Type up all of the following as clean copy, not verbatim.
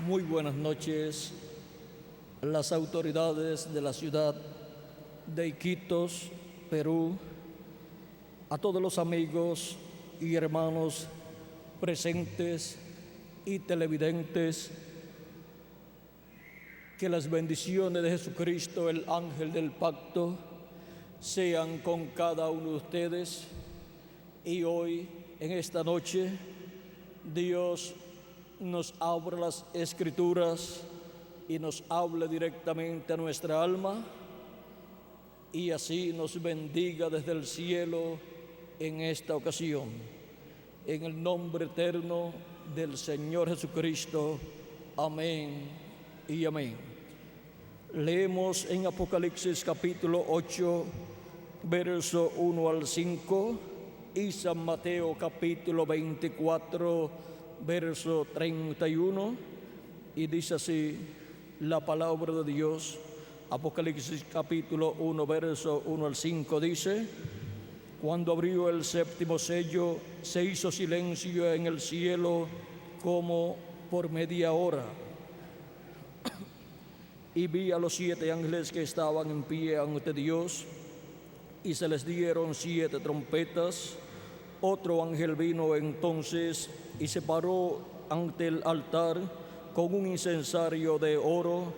Muy buenas noches. Las autoridades de la ciudad de Iquitos, Perú, a todos los amigos y hermanos presentes y televidentes, que las bendiciones de Jesucristo, el ángel del pacto, sean con cada uno de ustedes. Y hoy, en esta noche, Dios nos abra las Escrituras y nos hable directamente a nuestra alma, y así nos bendiga desde el cielo en esta ocasión. En el nombre eterno del Señor Jesucristo. Amén y amén. Leemos en Apocalipsis capítulo 8, verso 1 al 5, y San Mateo capítulo 24, verso 31, y dice así la palabra de Dios. Apocalipsis capítulo 1, verso 1 al 5 dice: Cuando abrió el séptimo sello, se hizo silencio en el cielo como por media hora. Y vi a los 7 ángeles que estaban en pie ante Dios, y se les dieron 7 trompetas. Otro ángel vino entonces y se paró ante el altar con un incensario de oro,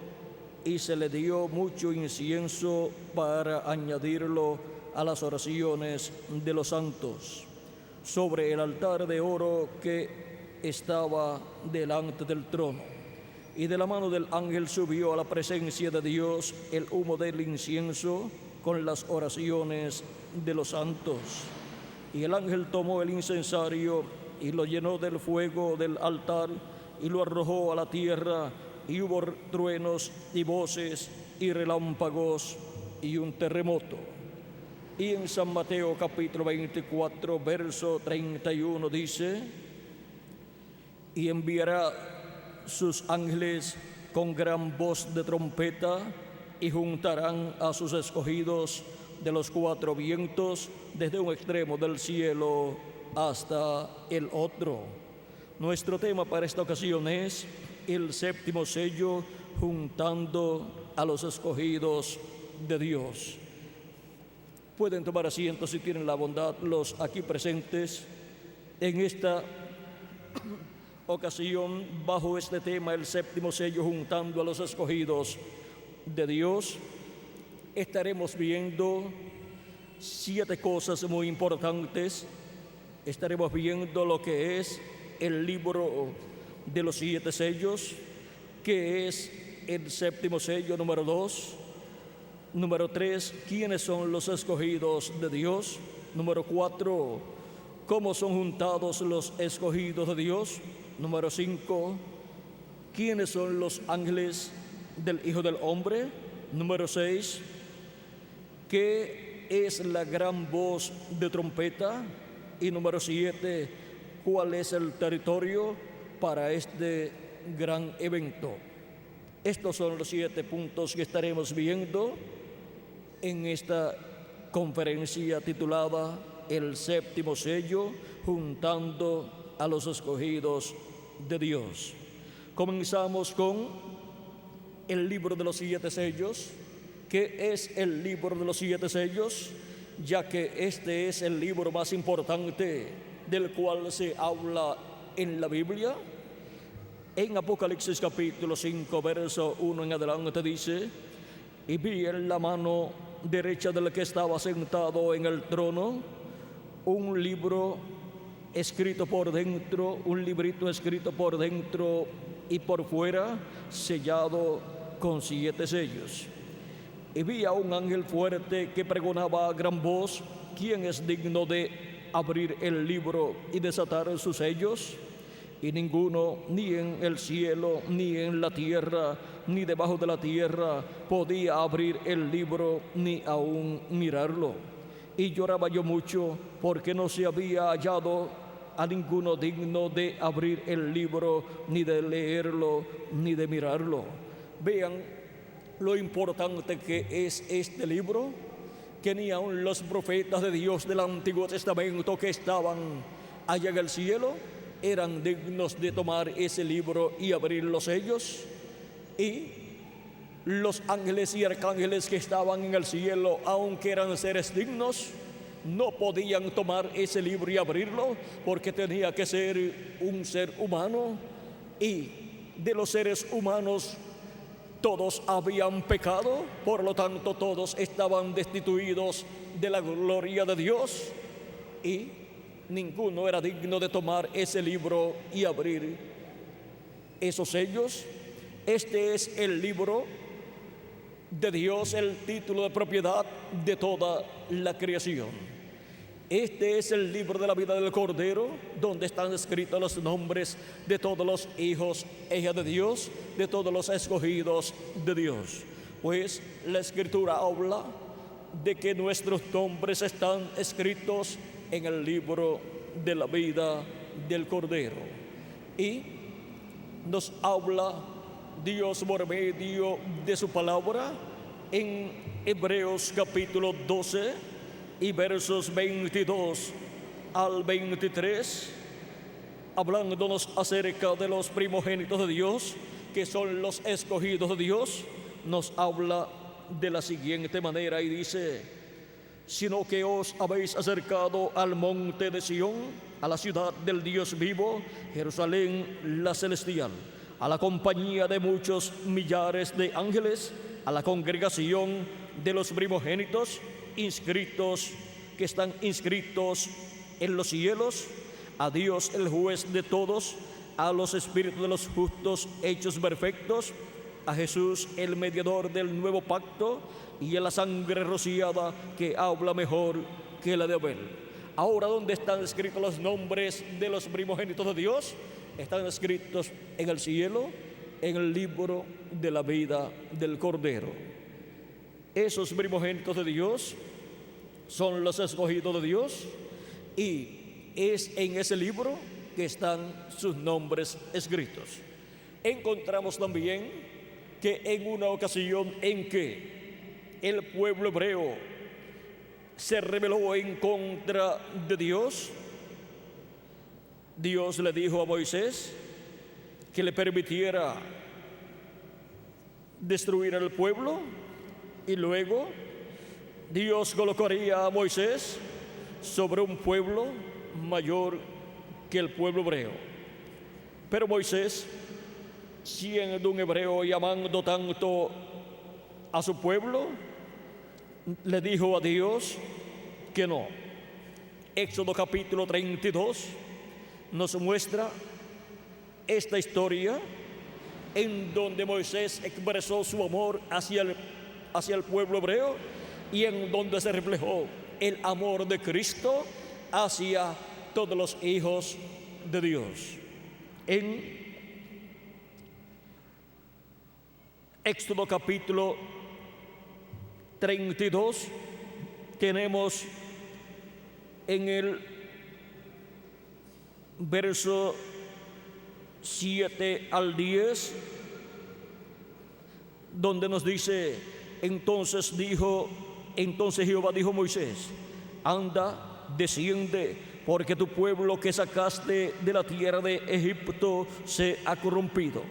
y se le dio mucho incienso para añadirlo a las oraciones de los santos. Sobre el altar de oro que estaba delante del trono, y de la mano del ángel subió a la presencia de Dios el humo del incienso con las oraciones de los santos. Y el ángel tomó el incensario y lo llenó del fuego del altar y lo arrojó a la tierra, y hubo truenos y voces y relámpagos y un terremoto. Y en San Mateo capítulo 24, verso 31 dice: Y enviará sus ángeles con gran voz de trompeta, y juntarán a sus escogidos de los 4 vientos, desde un extremo del cielo hasta el otro. Nuestro tema para esta ocasión es el séptimo sello, juntando a los escogidos de Dios. Pueden tomar asiento si tienen la bondad los aquí presentes. En esta ocasión, bajo este tema, el séptimo sello, juntando a los escogidos de Dios, estaremos viendo 7 cosas muy importantes. Estaremos viendo lo que es el libro de los 7 sellos, que es el séptimo sello número 2. Número 3, ¿quiénes son los escogidos de Dios? Número 4, ¿cómo son juntados los escogidos de Dios? Número 5, ¿quiénes son los ángeles del Hijo del Hombre? Número 6, ¿qué es la gran voz de trompeta? Y número 7, ¿cuál es el territorio para este gran evento? Estos son los 7 puntos que estaremos viendo en esta conferencia titulada El séptimo sello, juntando a los escogidos de Dios. Comenzamos con el libro de los 7 sellos. ¿Qué es el libro de los 7 sellos? Ya que este es el libro más importante del cual se habla en la Biblia. En Apocalipsis capítulo 5, verso 1 en adelante dice: Y vi en la mano derecha del que estaba sentado en el trono un libro escrito por dentro, un librito escrito por dentro y por fuera, sellado con 7 sellos. Y vi a un ángel fuerte que pregonaba a gran voz: ¿Quién es digno de abrir el libro y desatar sus sellos? Y ninguno, ni en el cielo, ni en la tierra, ni debajo de la tierra, podía abrir el libro, ni aún mirarlo. Y lloraba yo mucho, porque no se había hallado a ninguno digno de abrir el libro, ni de leerlo, ni de mirarlo. Vean lo importante que es este libro, que ni aun los profetas de Dios del Antiguo Testamento que estaban allá en el cielo eran dignos de tomar ese libro y abrir los sellos, y los ángeles y arcángeles que estaban en el cielo, aunque eran seres dignos, no podían tomar ese libro y abrirlo, porque tenía que ser un ser humano, y de los seres humanos todos habían pecado, por lo tanto todos estaban destituidos de la gloria de Dios, y ninguno era digno de tomar ese libro y abrir esos sellos. Este es el libro de Dios, el título de propiedad de toda la creación. Este es el libro de la vida del Cordero, donde están escritos los nombres de todos los hijos e hijas de Dios, de todos los escogidos de Dios. Pues la Escritura habla de que nuestros nombres están escritos en el libro de la vida del Cordero. Y nos habla Dios por medio de su palabra en Hebreos capítulo 12 y versos 22 al 23, hablándonos acerca de los primogénitos de Dios, que son los escogidos de Dios. Nos habla de la siguiente manera y dice: sino que os habéis acercado al monte de Sión, a la ciudad del Dios vivo, Jerusalén la celestial, a la compañía de muchos millares de ángeles, a la congregación de los primogénitos inscritos, que están inscritos en los cielos, a Dios el juez de todos, a los espíritus de los justos hechos perfectos, a Jesús el mediador del nuevo pacto, y a la sangre rociada que habla mejor que la de Abel. Ahora, ¿dónde están escritos los nombres de los primogénitos de Dios? Están escritos en el cielo, en el libro de la vida del Cordero. Esos primogénitos de Dios son los escogidos de Dios, y es en ese libro que están sus nombres escritos. Encontramos también que en una ocasión en que el pueblo hebreo se rebeló en contra de Dios, Dios le dijo a Moisés que le permitiera destruir al pueblo, y luego Dios colocaría a Moisés sobre un pueblo mayor que el pueblo hebreo. Pero Moisés, siendo un hebreo y amando tanto a su pueblo, le dijo a Dios que no. Éxodo capítulo 32 nos muestra esta historia en donde Moisés expresó su amor hacia el pueblo hebreo, y en donde se reflejó el amor de Cristo hacia todos los hijos de Dios. En Éxodo capítulo 32 tenemos en el verso 7 al 10, donde nos dice: entonces Jehová dijo a Moisés: anda, desciende, porque tu pueblo que sacaste de la tierra de Egipto se ha corrompido.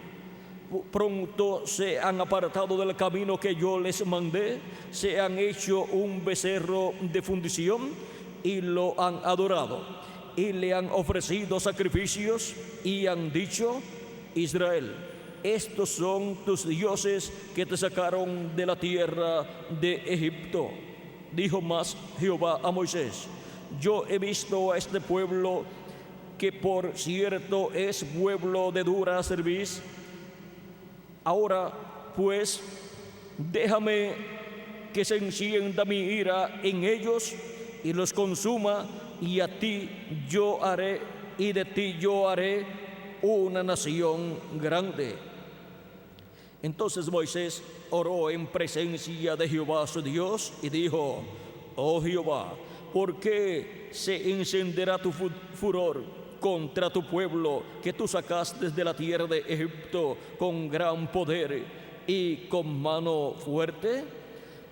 Pronto se han apartado del camino que yo les mandé, se han hecho un becerro de fundición y lo han adorado, y le han ofrecido sacrificios, y han dicho: Israel, estos son tus dioses que te sacaron de la tierra de Egipto. Dijo más Jehová a Moisés: yo he visto a este pueblo, que por cierto es pueblo de dura cerviz. Ahora pues déjame que se encienda mi ira en ellos y los consuma, y a ti yo haré, y de ti yo haré una nación grande. Entonces Moisés oró en presencia de Jehová su Dios y dijo: oh Jehová, ¿por qué se encenderá tu furor contra tu pueblo que tú sacaste de la tierra de Egipto con gran poder y con mano fuerte?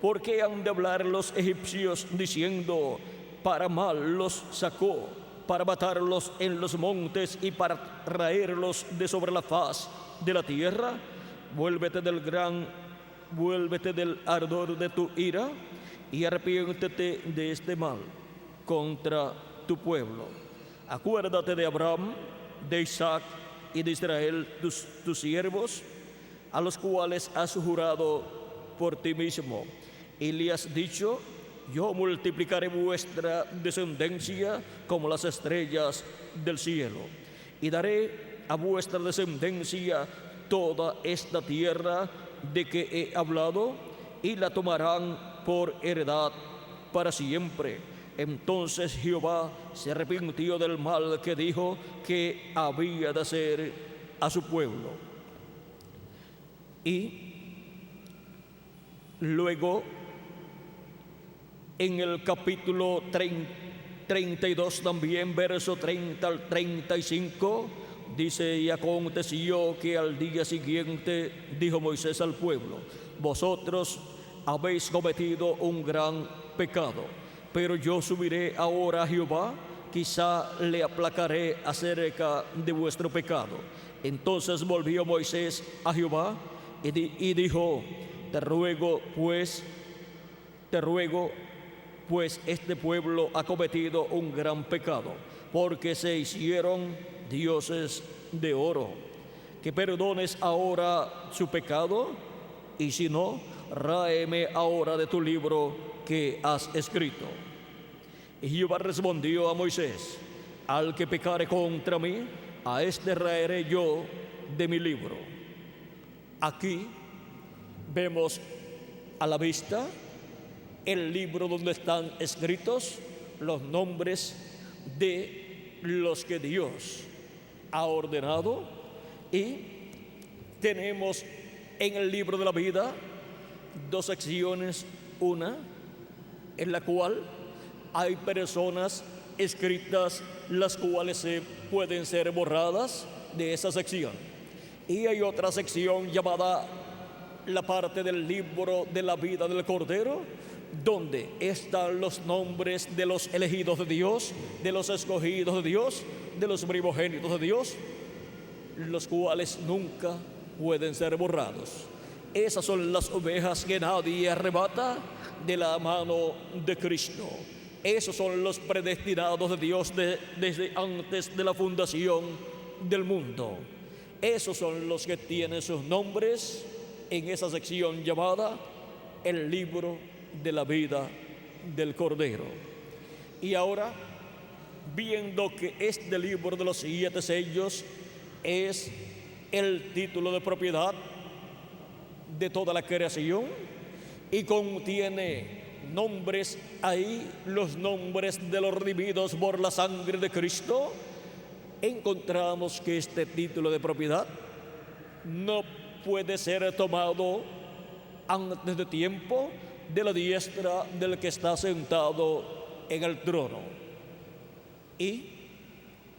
¿Por qué han de hablar los egipcios diciendo: para mal los sacó? para matarlos en los montes y para traerlos de sobre la faz de la tierra? Vuélvete del ardor de tu ira y arrepiéntete de este mal contra tu pueblo. Acuérdate de Abraham, de Isaac y de Israel, tus siervos, a los cuales has jurado por ti mismo, y le has dicho: yo multiplicaré vuestra descendencia como las estrellas del cielo, y daré a vuestra descendencia toda esta tierra de que he hablado, y la tomarán por heredad para siempre. Entonces Jehová se arrepintió del mal que dijo que había de hacer a su pueblo. Y luego, en el capítulo 32 también, verso 30 al 35, dice: y aconteció que al día siguiente dijo Moisés al pueblo: vosotros habéis cometido un gran pecado, pero yo subiré ahora a Jehová, quizá le aplacaré acerca de vuestro pecado. Entonces volvió Moisés a Jehová y dijo: te ruego pues, este pueblo ha cometido un gran pecado, porque se hicieron dioses de oro. Que perdones ahora su pecado, y si no, ráeme ahora de tu libro que has escrito. Y Jehová respondió a Moisés: al que pecare contra mí, a este raeré yo de mi libro. Aquí vemos a la vista el libro donde están escritos los nombres de los que Dios ha ordenado, y tenemos en el libro de la vida dos secciones: una en la cual hay personas escritas las cuales pueden ser borradas de esa sección, y hay otra sección llamada la parte del libro de la vida del Cordero, donde están los nombres de los elegidos de Dios, de los escogidos de Dios, de los primogénitos de Dios, los cuales nunca pueden ser borrados. Esas son las ovejas que nadie arrebata de la mano de Cristo. Esos son los predestinados de Dios desde antes de la fundación del mundo. Esos son los que tienen sus nombres en esa sección llamada el libro de la vida del Cordero. Y ahora, viendo que este libro de los 7 sellos es el título de propiedad de toda la creación y contiene nombres ahí, los nombres de los redimidos por la sangre de Cristo, encontramos que este título de propiedad no puede ser tomado antes de tiempo de la diestra del que está sentado en el trono. Y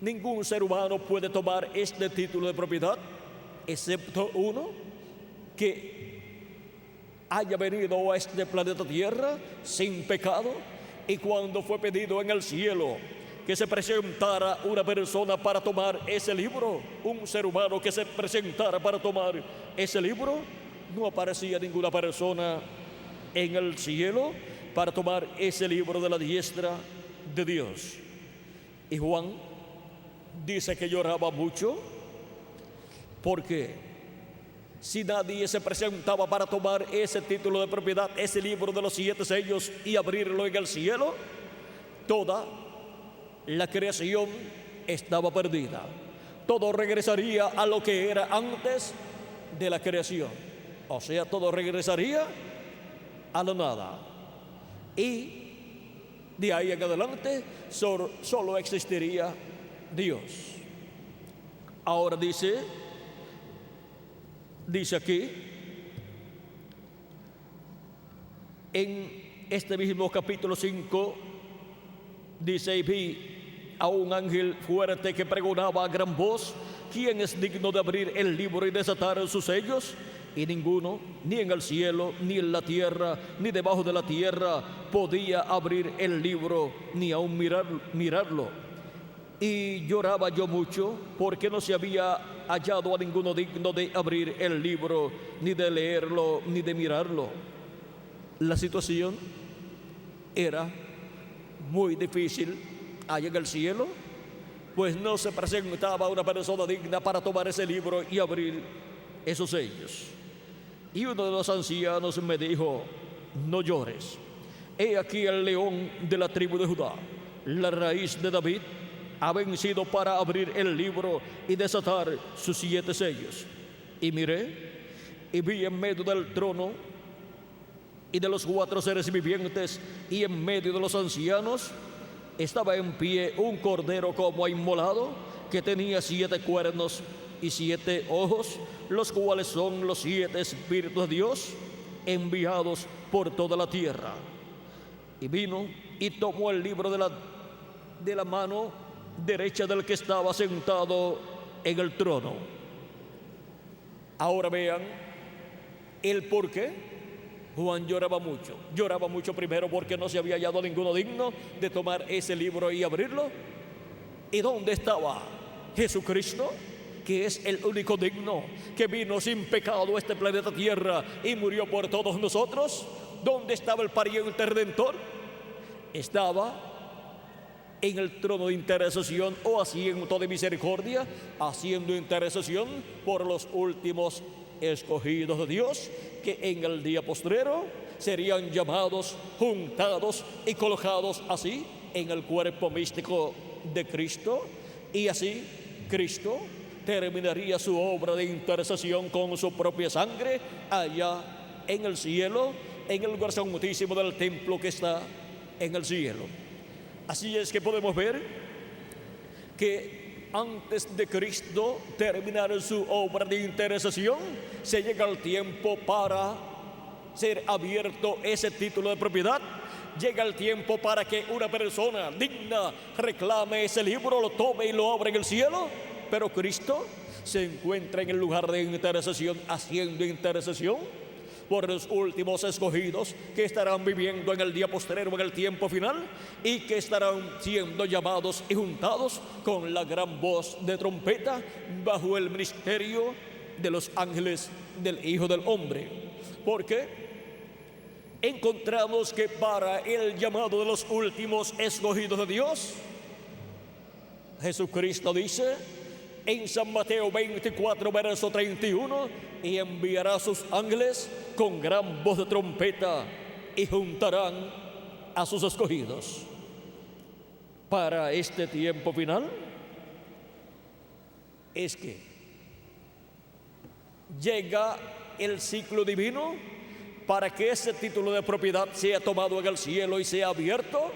ningún ser humano puede tomar este título de propiedad, excepto uno que haya venido a este planeta Tierra sin pecado, y cuando fue pedido en el cielo que se presentara una persona para tomar ese libro, un ser humano que se presentara para tomar ese libro, no aparecía ninguna persona en el cielo para tomar ese libro de la diestra de Dios. Y Juan dice que lloraba mucho, porque si nadie se presentaba para tomar ese título de propiedad, ese libro de los 7 sellos y abrirlo en el cielo, toda la creación estaba perdida. Todo regresaría a lo que era antes de la creación. O sea, todo regresaría a la nada. Y de ahí en adelante solo existiría Dios. Ahora dice aquí, en este mismo capítulo 5, dice: y vi a un ángel fuerte que pregonaba a gran voz: ¿quién es digno de abrir el libro y desatar sus sellos? Y ninguno, ni en el cielo, ni en la tierra, ni debajo de la tierra, podía abrir el libro, ni aun mirarlo. Y lloraba yo mucho porque no se había hallado a ninguno digno de abrir el libro, ni de leerlo, ni de mirarlo. La situación era muy difícil allá en el cielo, pues no se presentaba una persona digna para tomar ese libro y abrir esos sellos. Y uno de los ancianos me dijo: no llores, he aquí el león de la tribu de Judá, la raíz de David, ha vencido para abrir el libro y desatar sus 7 sellos. Y miré y vi en medio del trono y de los 4 seres vivientes y en medio de los ancianos estaba en pie un cordero como inmolado, que tenía 7 cuernos y 7 ojos, los cuales son los 7 espíritus de Dios enviados por toda la tierra. Y vino y tomó el libro de la mano derecha del que estaba sentado en el trono. Ahora vean el por qué Juan lloraba mucho primero porque no se había hallado ninguno digno de tomar ese libro y abrirlo. ¿Y dónde estaba Jesucristo, que es el único digno, que vino sin pecado a este planeta Tierra y murió por todos nosotros? ¿Dónde estaba el pariente redentor? Estaba en el trono de intercesión o asiento de misericordia, haciendo intercesión por los últimos escogidos de Dios, que en el día postrero serían llamados, juntados y colocados así en el cuerpo místico de Cristo. Y así Cristo terminaría su obra de intercesión con su propia sangre allá en el cielo, en el lugar santísimo del templo que está en el cielo. Así es que podemos ver que antes de Cristo terminar su obra de intercesión, se llega el tiempo para ser abierto ese título de propiedad. Llega el tiempo para que una persona digna reclame ese libro, lo tome y lo abra en el cielo. Pero Cristo se encuentra en el lugar de intercesión, haciendo intercesión por los últimos escogidos que estarán viviendo en el día postrero, en el tiempo final, y que estarán siendo llamados y juntados con la gran voz de trompeta bajo el ministerio de los ángeles del Hijo del Hombre. Porque encontramos que para el llamado de los últimos escogidos de Dios, Jesucristo dice en San Mateo 24, verso 31, y enviará a sus ángeles con gran voz de trompeta y juntarán a sus escogidos. Para este tiempo final es que llega el ciclo divino para que ese título de propiedad sea tomado en el cielo y sea abierto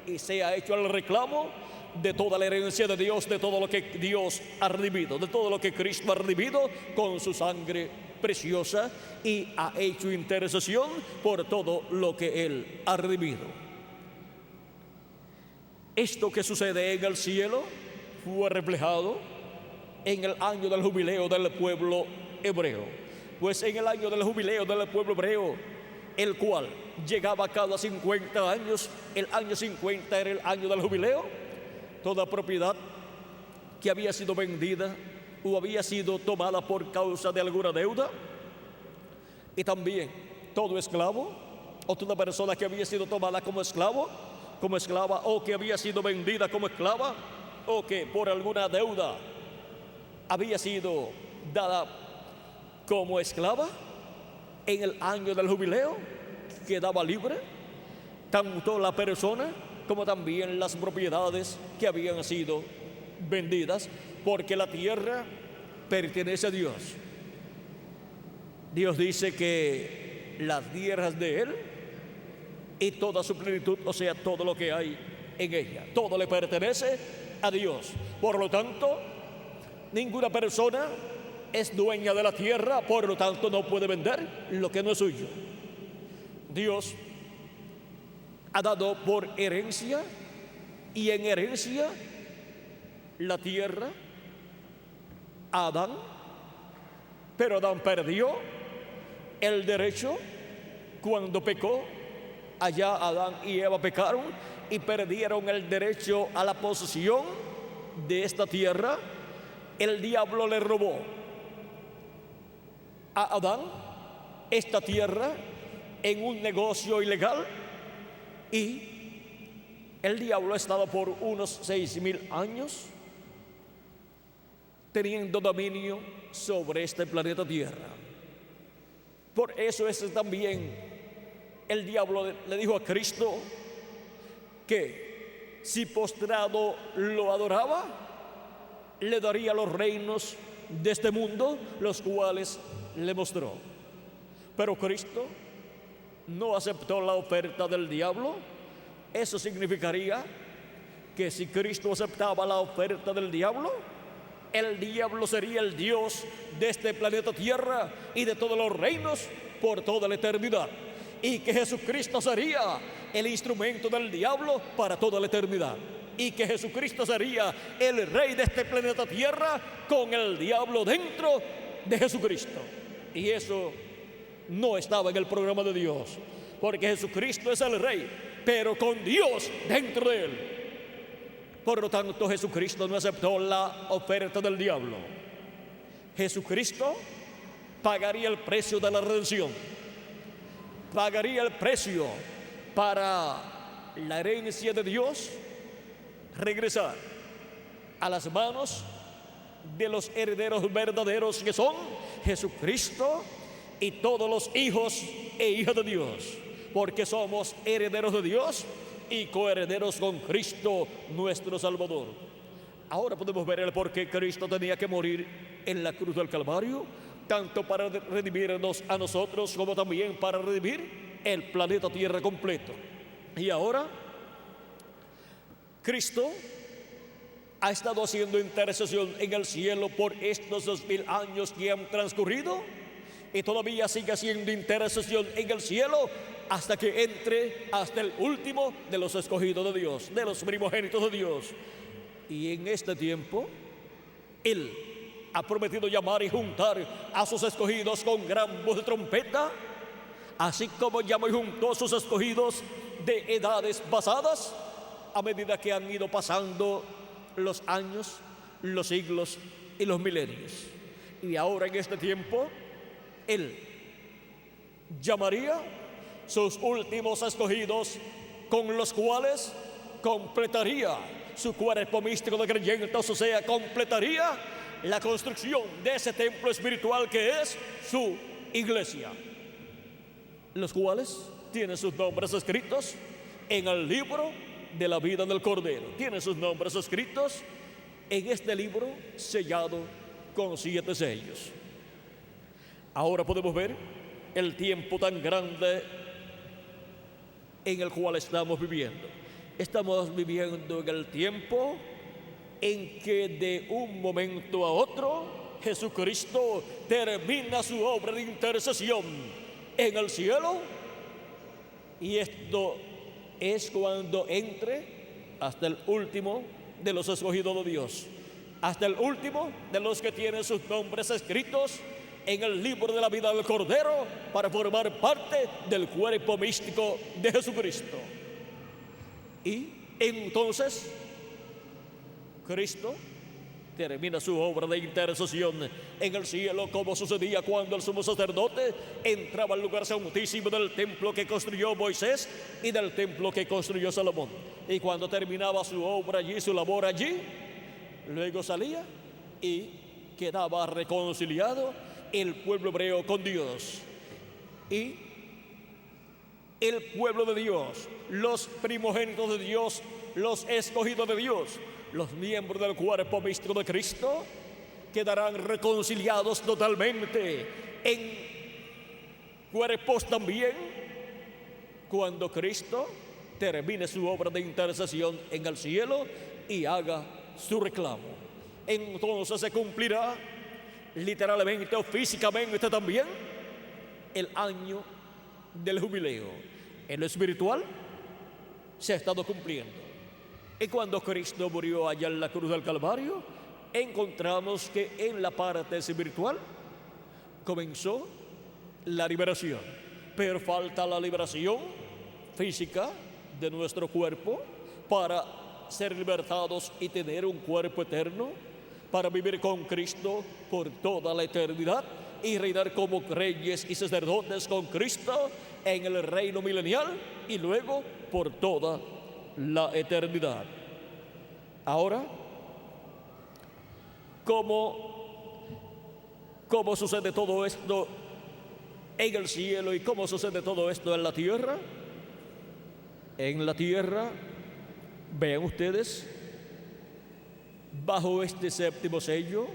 y sea hecho el reclamo de toda la herencia de Dios, de todo lo que Dios ha redimido, de todo lo que Cristo ha redimido con su sangre preciosa, y ha hecho intercesión por todo lo que Él ha redimido. Esto que sucede en el cielo fue reflejado en el año del jubileo del pueblo hebreo. Pues en el año del jubileo del pueblo hebreo, el cual llegaba cada 50 años, el año 50 era el año del jubileo. Toda propiedad que había sido vendida o había sido tomada por causa de alguna deuda, y también todo esclavo o toda persona que había sido tomada como esclavo, como esclava, o que había sido vendida como esclava, o que por alguna deuda había sido dada como esclava, en el año del jubileo quedaba libre, tanto la persona como también las propiedades que habían sido vendidas, porque la tierra pertenece a Dios. Dios dice que las tierras de Él y toda su plenitud, o sea, todo lo que hay en ella, todo le pertenece a Dios. Por lo tanto, ninguna persona es dueña de la tierra, por lo tanto no puede vender lo que no es suyo. Dios ha dado por herencia, y en herencia la tierra a Adán, pero Adán perdió el derecho cuando pecó. Allá Adán y Eva pecaron y perdieron el derecho a la posesión de esta tierra, el diablo le robó a Adán esta tierra en un negocio ilegal, y el diablo ha estado por unos 6,000 años teniendo dominio sobre este planeta Tierra. Por eso es también el diablo le dijo a Cristo que si postrado lo adoraba, le daría los reinos de este mundo, los cuales le mostró. Pero Cristo no aceptó la oferta del diablo. Eso significaría que si Cristo aceptaba la oferta del diablo, el diablo sería el Dios de este planeta Tierra y de todos los reinos por toda la eternidad, y que Jesucristo sería el instrumento del diablo para toda la eternidad, y que Jesucristo sería el rey de este planeta Tierra con el diablo dentro de Jesucristo. Y eso no estaba en el programa de Dios, porque Jesucristo es el rey, pero con Dios dentro de él. Por lo tanto, Jesucristo no aceptó la oferta del diablo. Jesucristo pagaría el precio de la redención, pagaría el precio para la herencia de Dios regresar a las manos de los herederos verdaderos, que son Jesucristo y todos los hijos e hijas de Dios, porque somos herederos de Dios y coherederos con Cristo nuestro Salvador. Ahora podemos ver el por qué Cristo tenía que morir en la cruz del Calvario, tanto para redimirnos a nosotros como también para redimir el planeta Tierra completo. Y ahora Cristo ha estado haciendo intercesión en el cielo por estos 2,000 años que han transcurrido, y todavía sigue haciendo intercesión en el cielo hasta que entre hasta el último de los escogidos de Dios, de los primogénitos de Dios. Y en este tiempo Él ha prometido llamar y juntar a sus escogidos con gran voz de trompeta, así como llamó y juntó a sus escogidos de edades pasadas, a medida que han ido pasando los años, los siglos y los milenios. Y ahora en este tiempo Él llamaría sus últimos escogidos, con los cuales completaría su cuerpo místico de creyentes, o sea, completaría la construcción de ese templo espiritual que es su iglesia, los cuales tienen sus nombres escritos en el libro de la vida del Cordero. Tienen sus nombres escritos en este libro sellado con 7 sellos. Ahora podemos ver el tiempo tan grande en el cual estamos viviendo. Estamos viviendo en el tiempo en que de un momento a otro Jesucristo termina su obra de intercesión en el cielo, y esto es cuando entre hasta el último de los escogidos de Dios, hasta el último de los que tienen sus nombres escritos en el libro de la vida del Cordero, para formar parte del cuerpo místico de Jesucristo. Y entonces Cristo termina su obra de intercesión en el cielo, como sucedía cuando el sumo sacerdote entraba al lugar santísimo del templo que construyó Moisés y del templo que construyó Salomón. Y cuando terminaba su obra allí, su labor allí, luego salía y quedaba reconciliado el pueblo hebreo con Dios. Y el pueblo de Dios, los primogénitos de Dios, los escogidos de Dios, los miembros del cuerpo místico de Cristo, quedarán reconciliados totalmente en cuerpos también cuando Cristo termine su obra de intercesión en el cielo y haga su reclamo. Entonces se cumplirá literalmente o físicamente también el año del jubileo. En lo espiritual se ha estado cumpliendo. Y cuando Cristo murió allá en la cruz del Calvario, encontramos que en la parte espiritual comenzó la liberación, pero falta la liberación física de nuestro cuerpo para ser libertados y tener un cuerpo eterno, para vivir con Cristo por toda la eternidad y reinar como reyes y sacerdotes con Cristo en el reino milenial y luego por toda la eternidad. Ahora, ¿cómo sucede todo esto en el cielo y cómo sucede todo esto en la tierra? En la tierra, vean ustedes, bajo este séptimo sello,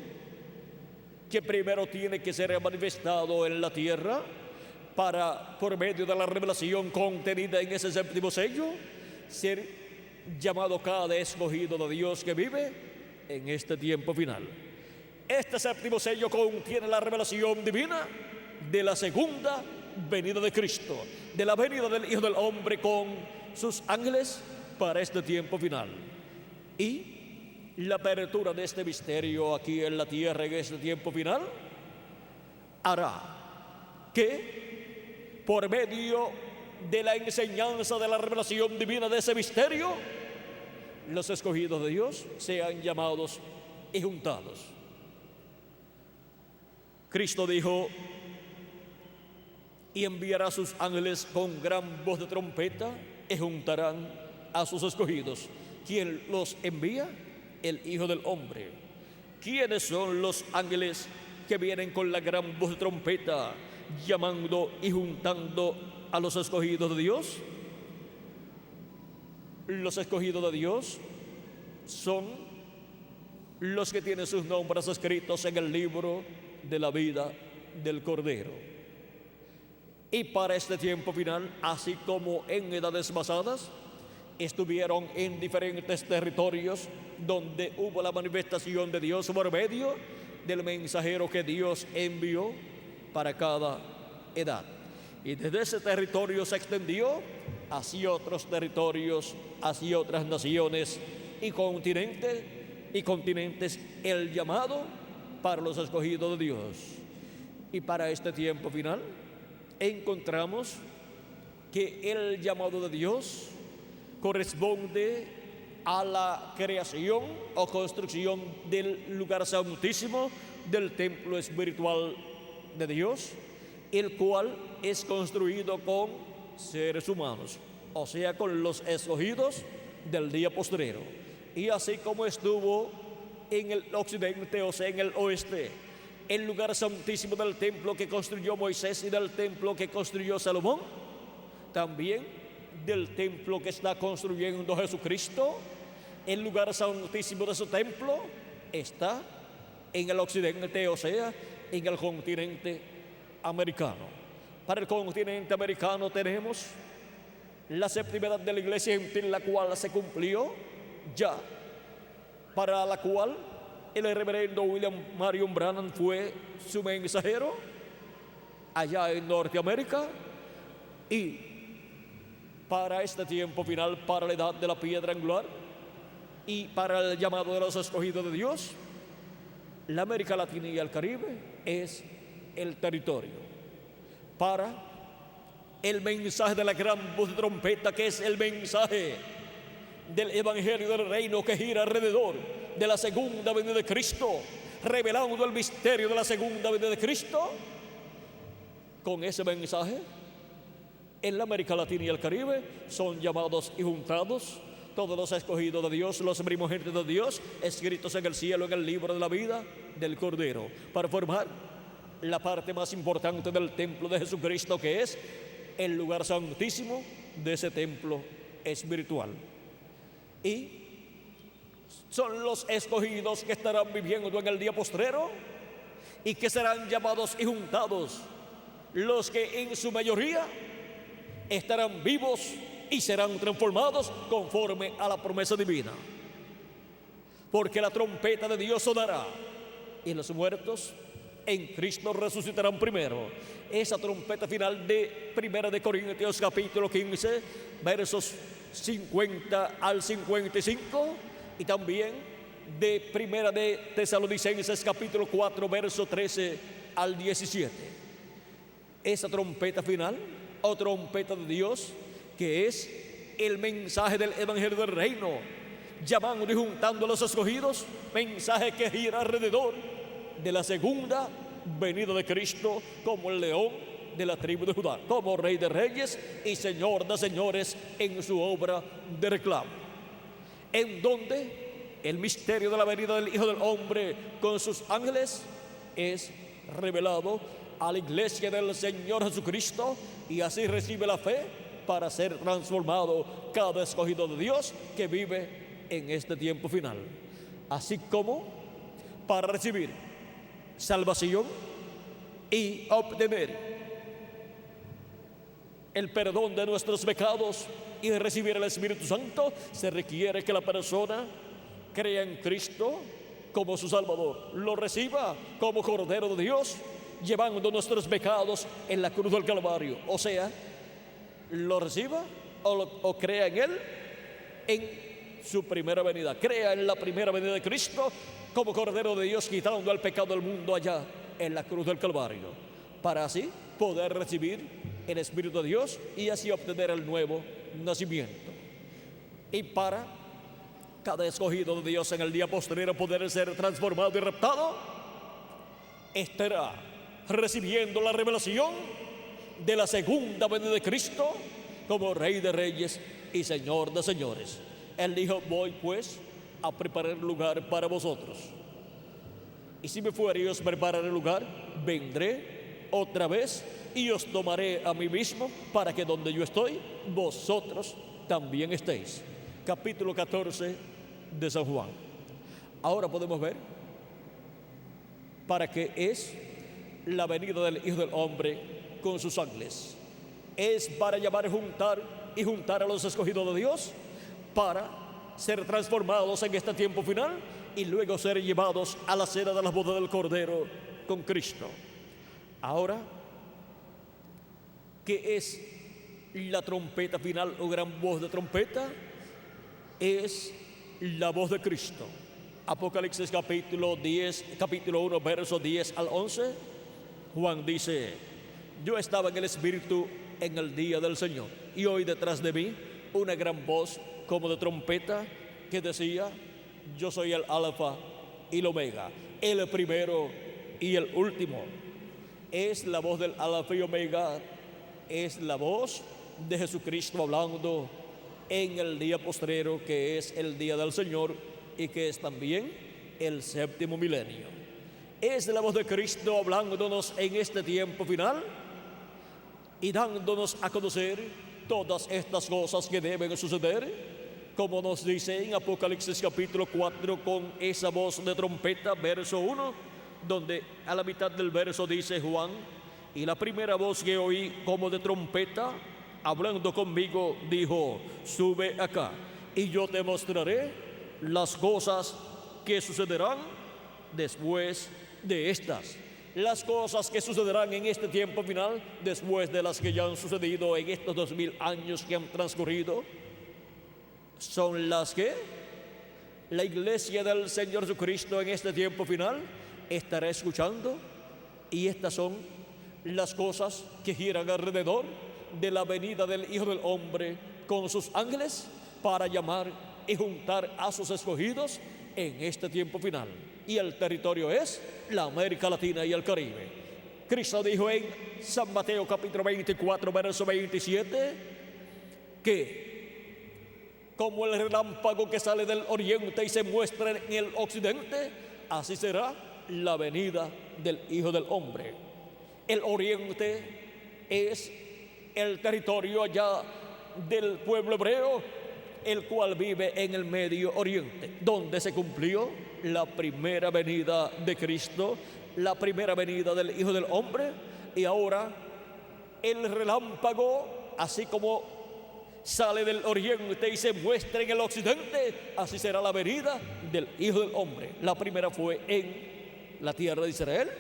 que primero tiene que ser manifestado en la tierra para, por medio de la revelación contenida en ese séptimo sello, ser llamado cada escogido de Dios que vive en este tiempo final. Este séptimo sello contiene la revelación divina de la segunda venida de Cristo, de la venida del Hijo del Hombre con sus ángeles para este tiempo final. Y la apertura de este misterio aquí en la tierra en este tiempo final hará que, por medio de la enseñanza de la revelación divina de ese misterio, los escogidos de Dios sean llamados y juntados. Cristo dijo: y enviará a sus ángeles con gran voz de trompeta y juntarán a sus escogidos. ¿Quién los envía? El Hijo del Hombre. ¿Quiénes son los ángeles que vienen con la gran voz de trompeta, llamando y juntando a los escogidos de Dios? Los escogidos de Dios son los que tienen sus nombres escritos en el libro de la vida del Cordero. Y para este tiempo final, así como en edades pasadas, estuvieron en diferentes territorios donde hubo la manifestación de Dios por medio del mensajero que Dios envió para cada edad. Y desde ese territorio se extendió hacia otros territorios, hacia otras naciones y continentes el llamado para los escogidos de Dios. Y para este tiempo final encontramos que el llamado de Dios corresponde a la creación o construcción del lugar santísimo, del templo espiritual de Dios, el cual es construido con seres humanos, o sea, con los escogidos del día postrero. Y así como estuvo en el occidente, o sea, en el oeste, el lugar santísimo del templo que construyó Moisés y del templo que construyó Salomón, también del templo que está construyendo Jesucristo, el lugar santísimo de su templo está en el occidente, o sea, en el continente americano. Para el continente americano tenemos la séptima edad de la iglesia gentil, la cual se cumplió ya, para la cual el reverendo William Marion Branham fue su mensajero allá en Norteamérica. Y para este tiempo final, para la edad de la piedra angular y para el llamado de los escogidos de Dios, la América Latina y el Caribe es el territorio para el mensaje de la gran voz de trompeta, que es el mensaje del evangelio del reino que gira alrededor de la segunda venida de Cristo, revelando el misterio de la segunda venida de Cristo. Con ese mensaje, en la América Latina y el Caribe son llamados y juntados todos los escogidos de Dios, los primogénitos de Dios, escritos en el cielo en el libro de la vida del Cordero, para formar la parte más importante del templo de Jesucristo, que es el lugar santísimo de ese templo espiritual. Y son los escogidos que estarán viviendo en el día postrero y que serán llamados y juntados, los que en su mayoría estarán vivos y serán transformados conforme a la promesa divina. Porque la trompeta de Dios sonará y los muertos en Cristo resucitarán primero. Esa trompeta final de 1 Corintios capítulo 15, versos 50 al 55, y también de 1 de Tesalonicenses capítulo 4, verso 13 al 17. Esa trompeta final, o trompeta de Dios, que es el mensaje del evangelio del reino, llamando y juntando a los escogidos, mensaje que gira alrededor de la segunda venida de Cristo como el león de la tribu de Judá, como Rey de Reyes y Señor de Señores en su obra de reclamo, en donde el misterio de la venida del Hijo del Hombre con sus ángeles es revelado a la iglesia del Señor Jesucristo, y así recibe la fe para ser transformado cada escogido de Dios que vive en este tiempo final, así como para recibir salvación y obtener el perdón de nuestros pecados y recibir el Espíritu Santo. Se requiere que la persona crea en Cristo como su Salvador, lo reciba como Cordero de Dios, llevando nuestros pecados en la cruz del Calvario. O sea, lo reciba o crea en Él en su primera venida. Crea en la primera venida de Cristo como Cordero de Dios, quitando el pecado del mundo allá en la cruz del Calvario, para así poder recibir el Espíritu de Dios y así obtener el nuevo nacimiento. Y para cada escogido de Dios en el día posterior poder ser transformado y raptado, estará recibiendo la revelación de la segunda venida de Cristo como Rey de Reyes y Señor de Señores. Él dijo: voy pues a preparar lugar para vosotros, y si me fuere y os preparar el lugar, vendré otra vez y os tomaré a mí mismo, para que donde yo estoy, vosotros también estéis. Capítulo 14 de San Juan. Ahora podemos ver para qué es la venida del Hijo del Hombre con sus ángeles. Es para llamar y juntar a los escogidos de Dios, para ser transformados en este tiempo final y luego ser llevados a la cena de la boda del Cordero con Cristo. Ahora, ¿qué es la trompeta final o gran voz de trompeta? Es la voz de Cristo. Apocalipsis capítulo 1, versos 10 al 11. Juan dice: yo estaba en el Espíritu en el día del Señor, y oí detrás de mí una gran voz como de trompeta que decía: yo soy el Alfa y el Omega, el primero y el último. Es la voz del Alfa y Omega, es la voz de Jesucristo hablando en el día postrero, que es el día del Señor y que es también el séptimo milenio. Es la voz de Cristo hablándonos en este tiempo final y dándonos a conocer todas estas cosas que deben suceder, como nos dice en Apocalipsis capítulo 4 con esa voz de trompeta, verso 1, donde a la mitad del verso dice Juan: y la primera voz que oí como de trompeta hablando conmigo dijo: sube acá y yo te mostraré las cosas que sucederán después de estas. Las cosas que sucederán en este tiempo final, después de las que ya han sucedido en estos 2000 años que han transcurrido, son las que la iglesia del Señor Jesucristo en este tiempo final estará escuchando, y estas son las cosas que giran alrededor de la venida del Hijo del Hombre con sus ángeles para llamar y juntar a sus escogidos en este tiempo final. Y el territorio es la América Latina y el Caribe. Cristo dijo en San Mateo capítulo 24, verso 27, que como el relámpago que sale del oriente y se muestra en el occidente, así será la venida del Hijo del Hombre. El oriente es el territorio allá del pueblo hebreo, el cual vive en el Medio Oriente, donde se cumplió la primera venida de Cristo, la primera venida del Hijo del Hombre. Y ahora el relámpago, así como sale del oriente y se muestra en el occidente, así será la venida del Hijo del Hombre. La primera fue en la tierra de Israel,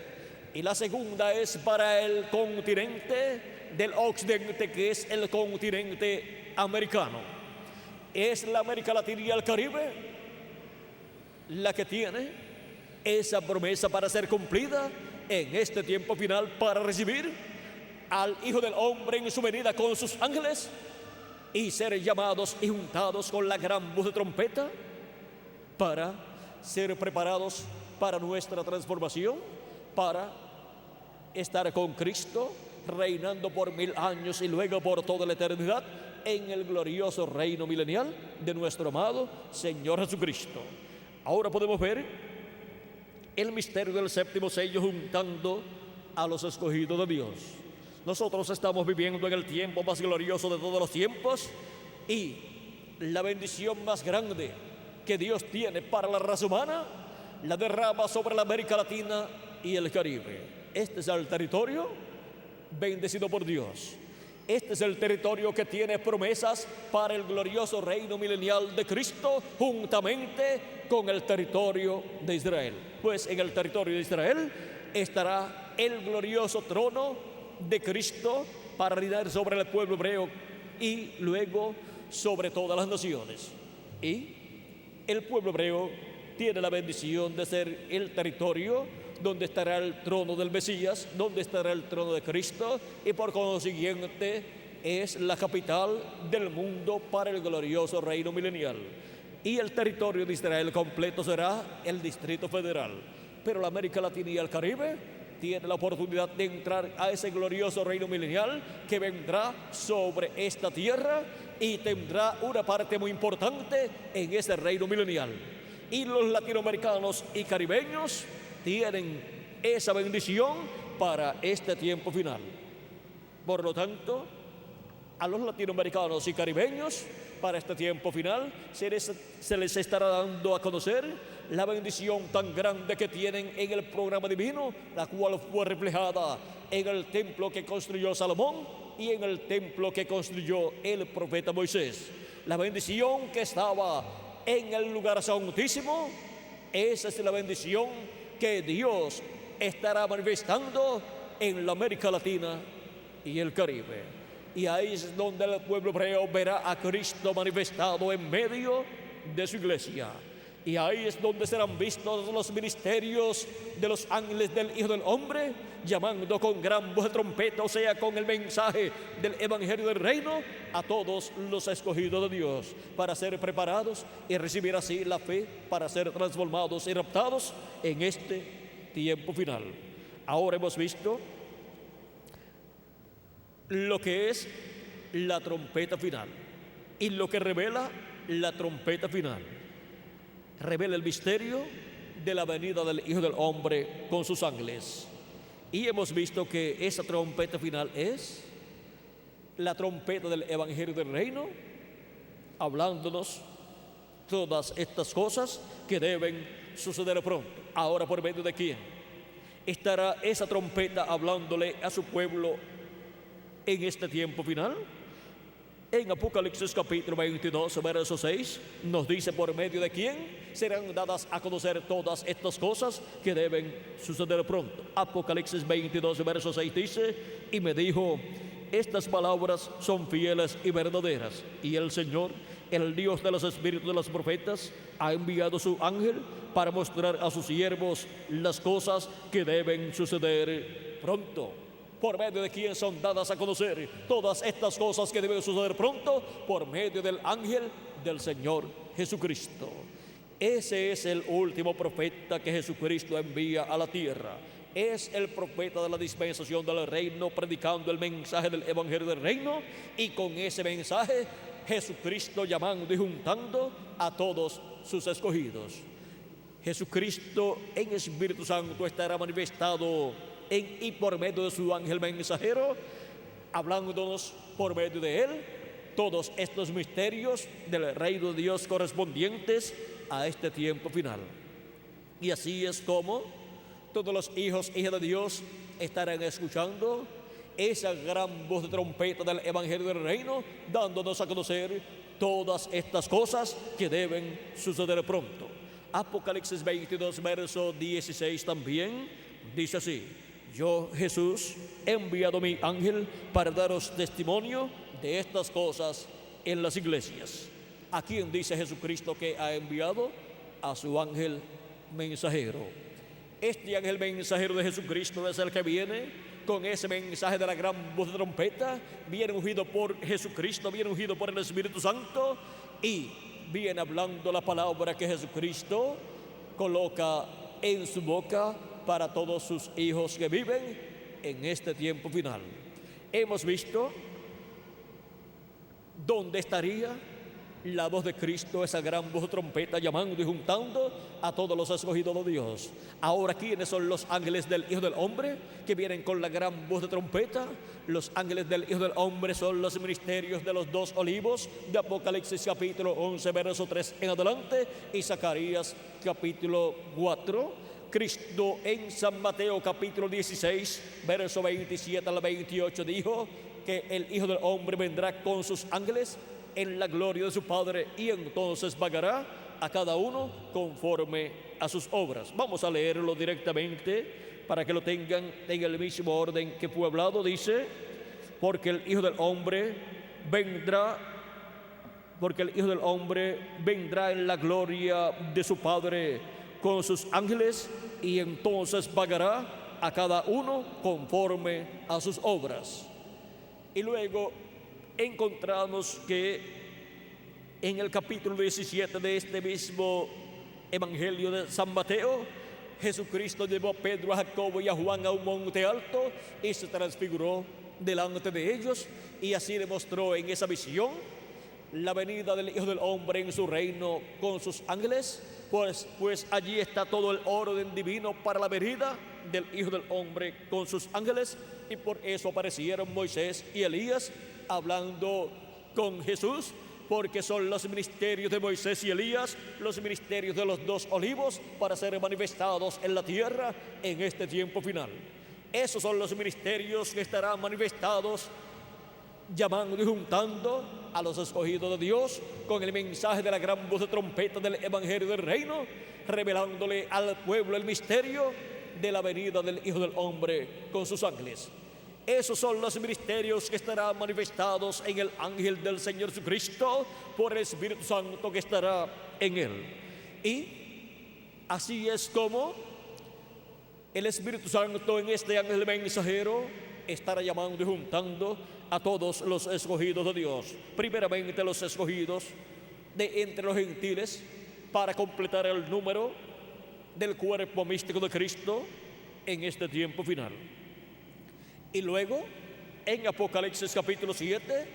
y la segunda es para el continente del occidente, que es el continente americano. Es la América Latina y el Caribe la que tiene esa promesa para ser cumplida en este tiempo final, para recibir al Hijo del Hombre en su venida con sus ángeles y ser llamados y juntados con la gran voz de trompeta para ser preparados para nuestra transformación, para estar con Cristo, reinando por 1000 años y luego por toda la eternidad en el glorioso reino milenial de nuestro amado Señor Jesucristo. Ahora podemos ver el misterio del séptimo sello juntando a los escogidos de Dios. Nosotros estamos viviendo en el tiempo más glorioso de todos los tiempos y la bendición más grande que Dios tiene para la raza humana la derrama sobre la América Latina y el Caribe. Este es el territorio bendecido por Dios. Este es el territorio que tiene promesas para el glorioso reino milenial de Cristo, juntamente con el territorio de Israel. Pues en el territorio de Israel estará el glorioso trono de Cristo para reinar sobre el pueblo hebreo y luego sobre todas las naciones. Y el pueblo hebreo tiene la bendición de ser el territorio donde estará el trono del Mesías, donde estará el trono de Cristo, y por consiguiente es la capital del mundo para el glorioso reino milenial. Y el territorio de Israel completo será el Distrito Federal. Pero la América Latina y el Caribe tiene la oportunidad de entrar a ese glorioso reino milenial que vendrá sobre esta tierra y tendrá una parte muy importante en ese reino milenial. Y los latinoamericanos y caribeños tienen esa bendición para este tiempo final. Por lo tanto, a los latinoamericanos y caribeños, para este tiempo final, se les estará dando a conocer la bendición tan grande que tienen en el programa divino, la cual fue reflejada en el templo que construyó Salomón y en el templo que construyó el profeta Moisés. La bendición que estaba en el lugar santísimo, esa es la bendición que Dios estará manifestando en la América Latina y el Caribe. Y ahí es donde el pueblo hebreo verá a Cristo manifestado en medio de su iglesia. Y ahí es donde serán vistos los ministerios de los ángeles del Hijo del Hombre, llamando con gran voz de trompeta, o sea, con el mensaje del Evangelio del Reino, a todos los escogidos de Dios, para ser preparados y recibir así la fe para ser transformados y raptados en este tiempo final. Ahora hemos visto lo que es la trompeta final y lo que revela la trompeta final. Revela el misterio de la venida del Hijo del Hombre con sus ángeles. Y hemos visto que esa trompeta final es la trompeta del Evangelio del Reino, hablándonos todas estas cosas que deben suceder pronto. Ahora, ¿por medio de quién estará esa trompeta hablándole a su pueblo en este tiempo final? En Apocalipsis capítulo 22, verso 6, nos dice por medio de quién serán dadas a conocer todas estas cosas que deben suceder pronto. Apocalipsis 22, verso 6 dice: y me dijo, estas palabras son fieles y verdaderas, y el Señor, el Dios de los espíritus de los profetas, ha enviado su ángel para mostrar a sus siervos las cosas que deben suceder pronto. ¿Por medio de quién son dadas a conocer todas estas cosas que deben suceder pronto? Por medio del ángel del Señor Jesucristo. Ese es el último profeta que Jesucristo envía a la tierra. Es el profeta de la dispensación del reino, predicando el mensaje del Evangelio del Reino, y con ese mensaje Jesucristo llamando y juntando a todos sus escogidos. Jesucristo en Espíritu Santo estará manifestado en y por medio de su ángel mensajero, hablándonos por medio de él todos estos misterios del reino de Dios correspondientes a este tiempo final. Y así es como todos los hijos e hijas de Dios estarán escuchando esa gran voz de trompeta del Evangelio del Reino, dándonos a conocer todas estas cosas que deben suceder pronto. Apocalipsis 22, verso 16 también dice así: yo, Jesús, he enviado mi ángel para daros testimonio de estas cosas en las iglesias. ¿A quién dice Jesucristo que ha enviado? A su ángel mensajero. Este ángel mensajero de Jesucristo es el que viene con ese mensaje de la gran voz de trompeta, viene ungido por Jesucristo, viene ungido por el Espíritu Santo, y viene hablando la palabra que Jesucristo coloca en su boca para todos sus hijos que viven en este tiempo final. Hemos visto dónde estaría la voz de Cristo, esa gran voz de trompeta llamando y juntando a todos los escogidos de Dios. Ahora, ¿quiénes son los ángeles del Hijo del Hombre que vienen con la gran voz de trompeta? Los ángeles del Hijo del Hombre son los ministerios de los dos olivos de Apocalipsis capítulo 11, verso 3 en adelante, y Zacarías capítulo 4. Cristo en San Mateo capítulo 16, verso 27 al 28 dijo que el Hijo del Hombre vendrá con sus ángeles en la gloria de su Padre, y entonces pagará a cada uno conforme a sus obras. Vamos a leerlo directamente para que lo tengan en el mismo orden que fue hablado. Dice: porque el Hijo del Hombre vendrá en la gloria de su Padre con sus ángeles, y entonces pagará a cada uno conforme a sus obras. Y luego encontramos que en el capítulo 17 de este mismo Evangelio de San Mateo, Jesucristo llevó a Pedro, a Jacobo y a Juan a un monte alto y se transfiguró delante de ellos, y así demostró en esa visión la venida del Hijo del Hombre en su reino con sus ángeles, pues allí está todo el orden divino para la venida del Hijo del Hombre con sus ángeles. Y por eso aparecieron Moisés y Elías hablando con Jesús, porque son los ministerios de Moisés y Elías, los ministerios de los dos olivos, para ser manifestados en la tierra en este tiempo final. Esos son los ministerios que estarán manifestados, llamando y juntando a los escogidos de Dios con el mensaje de la gran voz de trompeta del Evangelio del Reino, revelándole al pueblo el misterio de la venida del Hijo del Hombre con sus ángeles. Esos son los ministerios que estarán manifestados en el ángel del Señor Jesucristo por el Espíritu Santo que estará en él. Y así es como el Espíritu Santo en este ángel mensajero estará llamando y juntando a todos los escogidos de Dios. Primeramente los escogidos de entre los gentiles, para completar el número del cuerpo místico de Cristo en este tiempo final. Y luego en Apocalipsis capítulo 7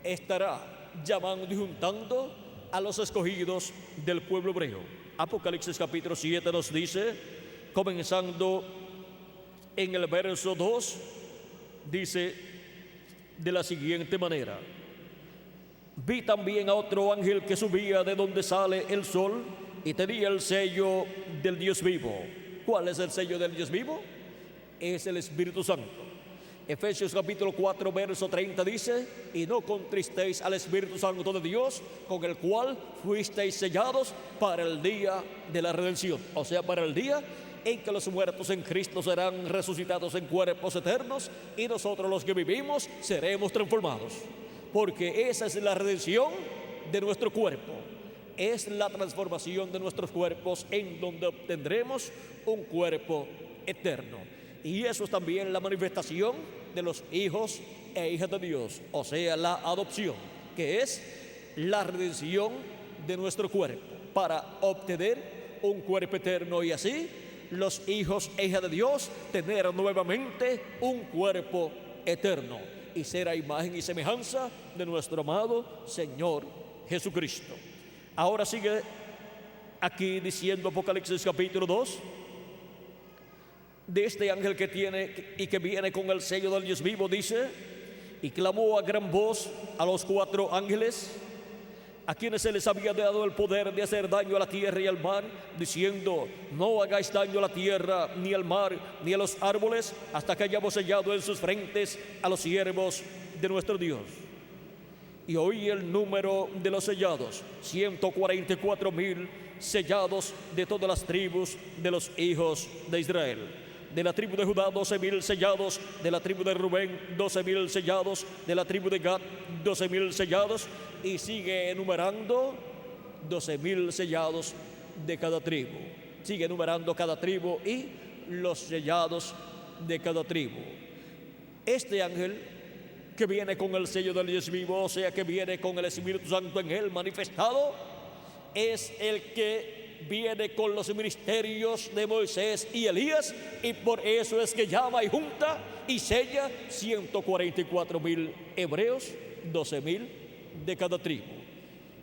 estará llamando y juntando a los escogidos del pueblo hebreo. Apocalipsis capítulo 7 nos dice, comenzando en el verso 2, dice de la siguiente manera: vi también a otro ángel que subía de donde sale el sol y tenía el sello del Dios vivo. ¿Cuál es el sello del Dios vivo? Es el Espíritu Santo. Efesios capítulo 4 verso 30 dice: y no contristéis al Espíritu Santo de Dios, con el cual fuisteis sellados para el día de la redención. O sea, para el día en que los muertos en Cristo serán resucitados en cuerpos eternos, y nosotros los que vivimos seremos transformados, porque esa es la redención de nuestro cuerpo, es la transformación de nuestros cuerpos, en donde obtendremos un cuerpo eterno. Y eso es también la manifestación de los hijos e hijas de Dios, o sea, la adopción, que es la redención de nuestro cuerpo, para obtener un cuerpo eterno, y así los hijos e hijas de Dios tener nuevamente un cuerpo eterno y ser a imagen y semejanza de nuestro amado Señor Jesucristo. Ahora sigue aquí diciendo Apocalipsis capítulo 2 de este ángel que tiene y que viene con el sello del Dios vivo. Dice: y clamó a gran voz a los 4 ángeles, a quienes se les había dado el poder de hacer daño a la tierra y al mar, diciendo: no hagáis daño a la tierra, ni al mar, ni a los árboles, hasta que hayamos sellado en sus frentes a los siervos de nuestro Dios. Y oí el número de los sellados: 144,000 sellados de todas las tribus de los hijos de Israel. De la tribu de Judá 12,000 sellados, de la tribu de Rubén 12,000 sellados, de la tribu de Gad 12,000 sellados, y sigue enumerando 12,000 sellados de cada tribu. Sigue enumerando cada tribu y los sellados de cada tribu. Este ángel que viene con el sello del Dios vivo, o sea, que viene con el Espíritu Santo en él manifestado, es el que viene con los ministerios de Moisés y Elías, y por eso es que llama y junta y sella 144,000 hebreos, 12,000 de cada tribu.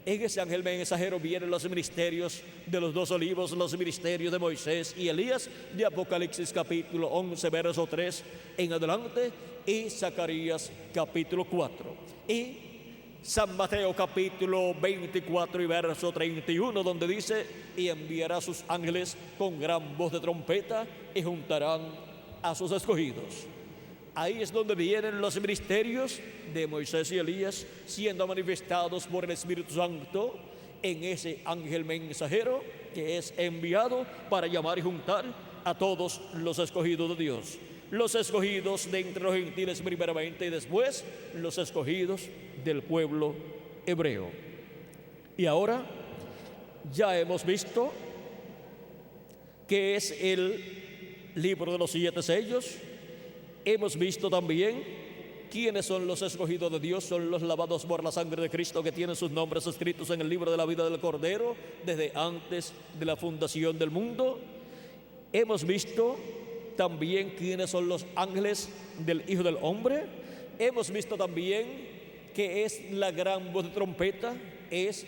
En ese ángel mensajero vienen los ministerios de los 2 olivos, los ministerios de Moisés y Elías, de Apocalipsis capítulo 11, verso 3 en adelante, y Zacarías capítulo 4. Y San Mateo capítulo 24 y verso 31, donde dice: y enviará sus ángeles con gran voz de trompeta y juntarán a sus escogidos. Ahí es donde vienen los ministerios de Moisés y Elías siendo manifestados por el Espíritu Santo en ese ángel mensajero que es enviado para llamar y juntar a todos los escogidos de Dios. Los escogidos de entre los gentiles primeramente, y después los escogidos del pueblo hebreo. Y ahora ya hemos visto que es el libro de los 7 sellos. Hemos visto también quiénes son los escogidos de Dios. Son los lavados por la sangre de Cristo, que tienen sus nombres escritos en el libro de la vida del Cordero desde antes de la fundación del mundo. Hemos visto también quiénes son los ángeles del Hijo del Hombre. Hemos visto también que es la gran voz de trompeta, es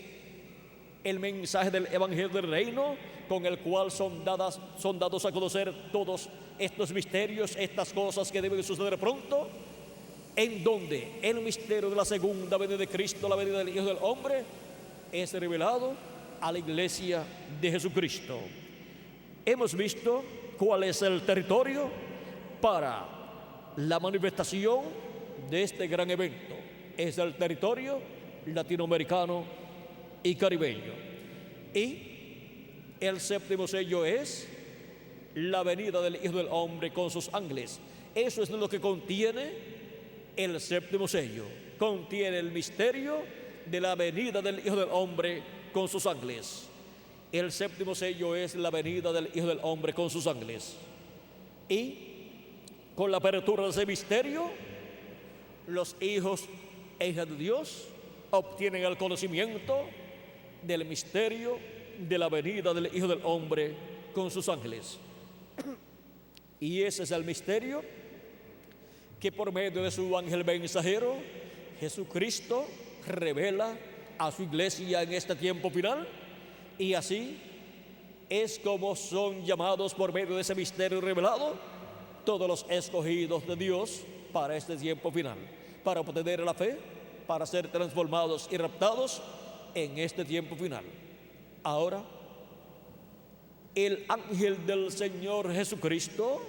el mensaje del Evangelio del Reino, con el cual son dados a conocer todos estos misterios, estas cosas que deben suceder pronto, en donde el misterio de la segunda venida de Cristo, la venida del Hijo del Hombre, es revelado a la iglesia de Jesucristo. Hemos visto cuál es el territorio para la manifestación de este gran evento. Es el territorio latinoamericano y caribeño. Y el séptimo sello es la venida del Hijo del Hombre con sus ángeles. Eso es lo que contiene el séptimo sello. Contiene el misterio de la venida del Hijo del Hombre con sus ángeles. El séptimo sello es la venida del Hijo del Hombre con sus ángeles. Y con la apertura de ese misterio, los hijos e hijas de Dios obtienen el conocimiento del misterio de la venida del Hijo del Hombre con sus ángeles. Y ese es el misterio que por medio de su ángel mensajero, Jesucristo revela a su iglesia en este tiempo final. Y así es como son llamados por medio de ese misterio revelado todos los escogidos de Dios para este tiempo final, para obtener la fe, para ser transformados y raptados en este tiempo final. Ahora, el ángel del Señor Jesucristo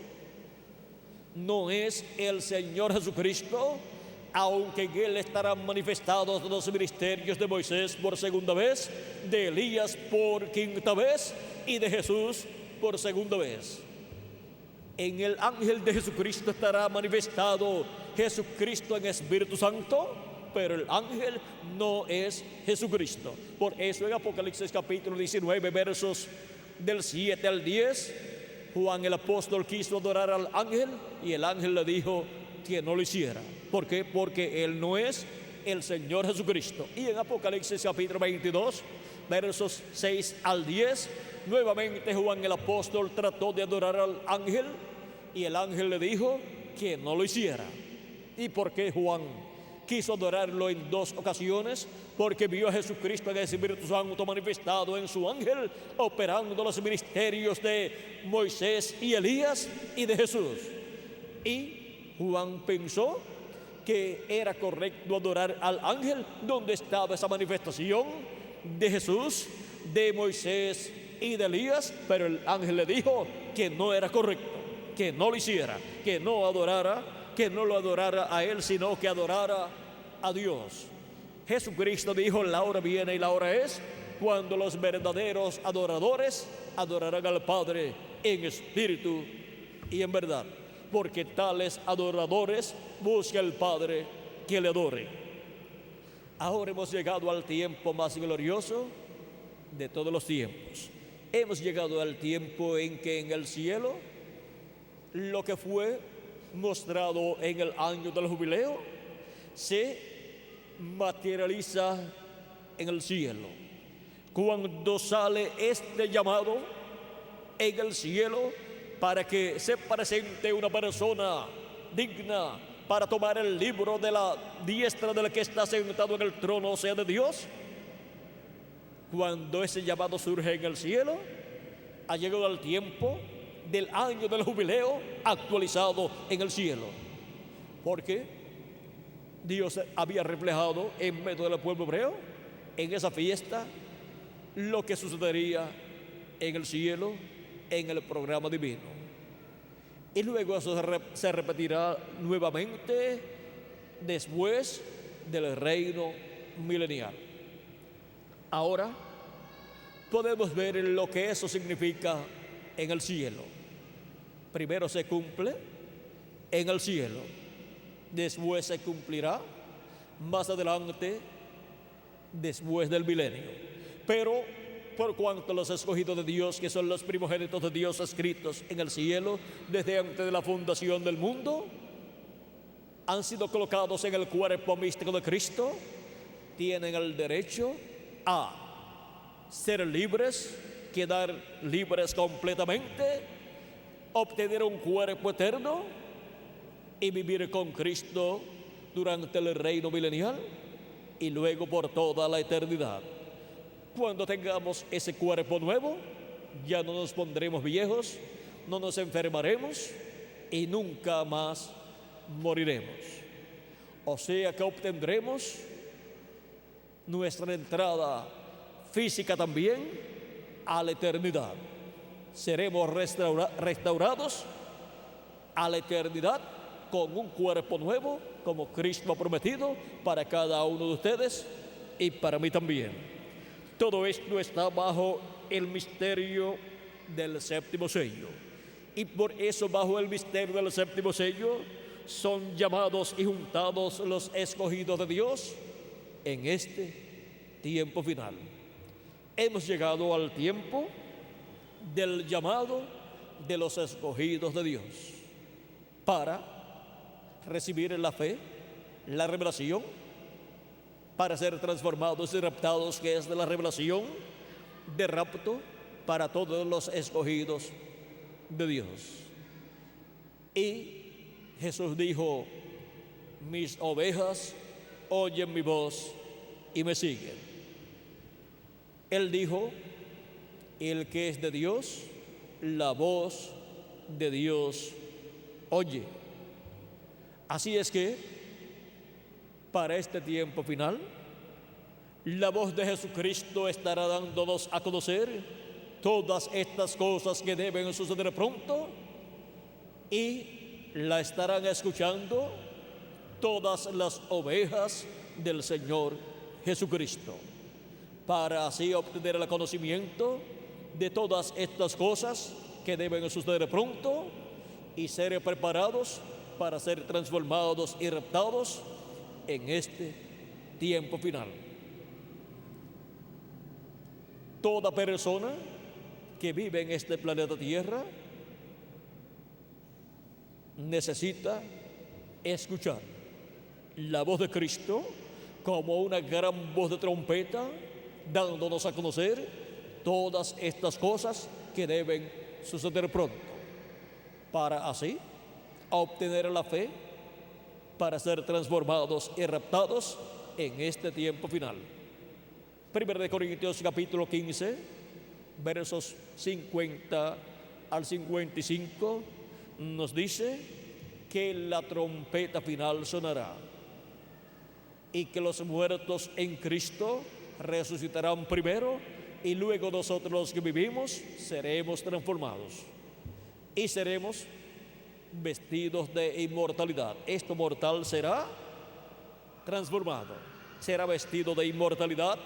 no es el Señor Jesucristo, aunque en él estarán manifestados los ministerios de Moisés por segunda vez, de Elías por quinta vez y de Jesús por segunda vez. En el ángel de Jesucristo estará manifestado Jesucristo en Espíritu Santo, pero el ángel no es Jesucristo. Por eso en Apocalipsis capítulo 19, versos del 7 al 10, Juan el apóstol quiso adorar al ángel y el ángel le dijo que no lo hiciera. ¿Por qué? Porque él no es el Señor Jesucristo. Y en Apocalipsis capítulo 22, versos 6 al 10, nuevamente Juan el apóstol trató de adorar al ángel y el ángel le dijo que no lo hiciera. ¿Y por qué Juan quiso adorarlo en 2 ocasiones? Porque vio a Jesucristo en el Espíritu Santo manifestado en su ángel, operando los ministerios de Moisés y Elías y de Jesús. Y Juan pensó que era correcto adorar al ángel donde estaba esa manifestación de Jesús, de Moisés y de Elías, pero el ángel le dijo que no era correcto, que no lo hiciera, que no adorara, que no lo adorara a él, sino que adorara a Dios. Jesucristo dijo: la hora viene y la hora es cuando los verdaderos adoradores adorarán al Padre en espíritu y en verdad, porque tales adoradores busca el Padre que le adore. Ahora hemos llegado al tiempo más glorioso de todos los tiempos. Hemos llegado al tiempo en que en el cielo lo que fue mostrado en el año del jubileo se materializa en el cielo. cuando sale este llamado en el cielo para que se presente una persona digna para tomar el libro de la diestra del que está sentado en el trono, o sea, de Dios. Cuando ese llamado surge en el cielo, ha llegado el tiempo del año del jubileo actualizado en el cielo, porque Dios había reflejado en medio del pueblo hebreo, en esa fiesta, lo que sucedería en el cielo, en el programa divino. Y luego eso se repetirá nuevamente después del reino milenial. Ahora podemos ver lo que eso significa en el cielo. Primero se cumple en el cielo, después se cumplirá más adelante, después del milenio. Pero por cuanto los escogidos de Dios, que son los primogénitos de Dios escritos en el cielo desde antes de la fundación del mundo, han sido colocados en el cuerpo místico de Cristo, tienen el derecho a ser libres, quedar libres completamente, obtener un cuerpo eterno y vivir con Cristo durante el reino milenial y luego por toda la eternidad. Cuando tengamos ese cuerpo nuevo, ya no nos pondremos viejos, no nos enfermaremos y nunca más moriremos. O sea que obtendremos nuestra entrada física también a la eternidad. Seremos restaurados a la eternidad con un cuerpo nuevo, como Cristo ha prometido para cada uno de ustedes y para mí también. Todo esto está bajo el misterio del séptimo sello. Y por eso, bajo el misterio del séptimo sello, son llamados y juntados los escogidos de Dios en este tiempo final. Hemos llegado al tiempo del llamado de los escogidos de Dios para recibir la fe, la revelación, para ser transformados y raptados, que es de la revelación de rapto para todos los escogidos de Dios. Y Jesús dijo: mis ovejas oyen mi voz y me siguen. Él dijo: el que es de Dios, la voz de Dios oye. Así es que para este tiempo final, la voz de Jesucristo estará dándonos a conocer todas estas cosas que deben suceder pronto, y la estarán escuchando todas las ovejas del Señor Jesucristo, para así obtener el conocimiento de todas estas cosas que deben suceder pronto y ser preparados para ser transformados y raptados en este tiempo final. Toda persona que vive en este planeta Tierra necesita escuchar la voz de Cristo como una gran voz de trompeta, dándonos a conocer todas estas cosas que deben suceder pronto, para así obtener la fe, para ser transformados y raptados en este tiempo final. 1 Corintios capítulo 15, versos 50 al 55, nos dice que la trompeta final sonará y que los muertos en Cristo resucitarán primero, y luego nosotros los que vivimos seremos transformados y seremos vestidos de inmortalidad. Esto mortal será transformado, será vestido de inmortalidad,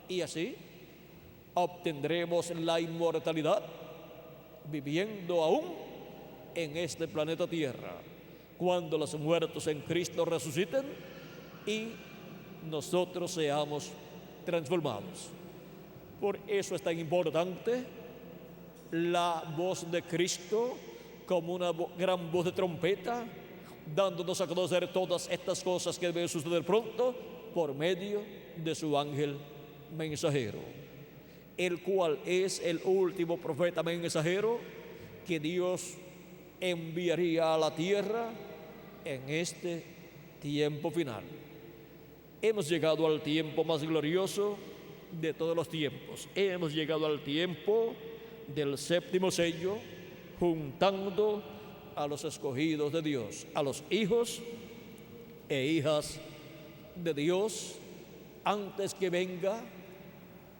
y así obtendremos la inmortalidad viviendo aún en este planeta Tierra, cuando los muertos en Cristo resuciten y nosotros seamos transformados. Por eso es tan importante la voz de Cristo como una gran voz de trompeta, dándonos a conocer todas estas cosas que deben suceder pronto por medio de su ángel mensajero. el cual es el último profeta mensajero que Dios enviaría a la tierra en este tiempo final. Hemos llegado al tiempo más glorioso de todos los tiempos. Hemos llegado al tiempo del séptimo sello, juntando a los escogidos de Dios, a los hijos e hijas de Dios, antes que venga